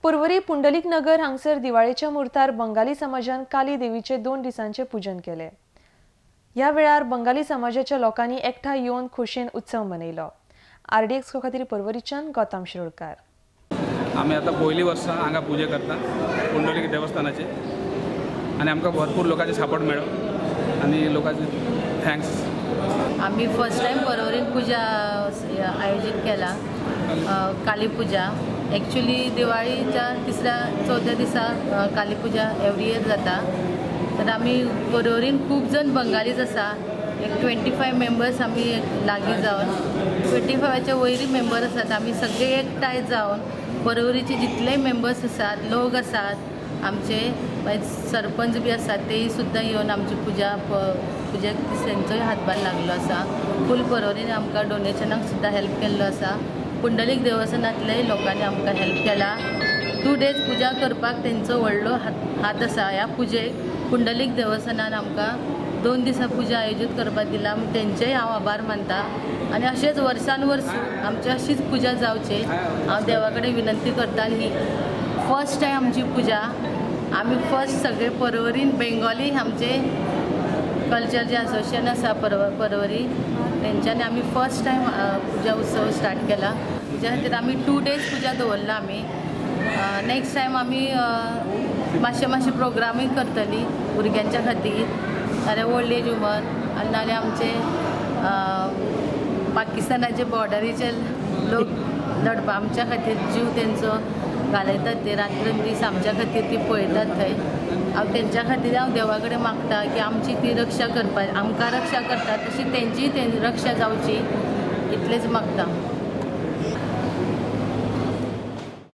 पर्वरी पुंडलिक नगर हांगसर दिवाळेच्या मुर्तार बंगाली समाजान काली देवीचे 2 दिसांचे पूजन केले। ह्या वेळार बंगाली समाजाच्या लोकांनी एकठांय येवन खोशेन उत्सव मनयलो। RDX खातीर पर्वरीच्यान गौतम शिरोडकार। आम्ही आता पहिली वर्ष हांगा पूजा करता पुंडलिक देवस्थानाचे आणि आमकां भरपूर लोकांचे सपोर्ट मेळ्ळो आणि लोकांचे थँक्स। आम्ही फर्स्ट टाइम पर्वरीन पूजा आयोजित केला काली पूजा। ॲक्च्युली दिवाळीच्या 3-4 दिसा काली पूजा एवरी इयर जाता। तर आम्ही पर्वरीन खूप जण बंगालीज आसा, एक 25 मेंबर्स आम्ही लागीं जावन 25च्या वयरी मेंबर आसात। आम्ही सगळे एकठांय जावन पर्वरीचे जितले मेंबर्स आसात, लोक आसात, आमचे सरपंच बी आसात, तेही सुद्दां येवन आमची पुजेक तेंचोय हातभार लागलो आसा। फूल पर्वरीन आमकां डोनेशनाक सुद्दां हेल्प केल्लो आसा। पुंडलीक देवस्थानांतल्याय लोकांनी आमकां हेल्प केला। 2 डेज पूजा करपाक तेंचो व्हडलो हात आसा। ह्या पुजेक पुंडलीक देवस्थानान आमकां 2 दिसा पूजा आयोजीत करपाक दिला, तेंचेय हांव आभार मानता। आणि अशेंच वर्सान वर्स आमची अशीच पूजा जावची हांव देवा कडेन विनंती करता। ही फर्स्ट टायम आमची पूजा। आम्ही फर्स्ट सगळे पर्वरीन बेंगॉली आमचे कल्चर जे असोसिएशन आसा पर्वरी तेंच्यांनी आम्ही फर्स्ट टायम पूजा उत्सव स्टार्ट केला। तेच्या खातीर आमी 2 डेज पूजा दवरला आमी। नेक्स्ट टायम आमी मातशे प्रोग्रामींग करतली भुरग्यांच्या खातीर, नाल्यार ओल्ड एज वुमन आनी नाल्यार आमचे पाकिस्तानाचे बॉर्डरीचे लोक लढपा आमच्या खातीर जीव तेंचो घालयतात, ते रात्रंदीस आमच्या खातीर ती पळयतात थंय। हांव तेंच्या खातीर हांव देवा कडेन मागता की आमची ती रक्षा करपा, आमकां रक्षा करता तशी तेंची रक्षा जावची, इतलेंच मागता।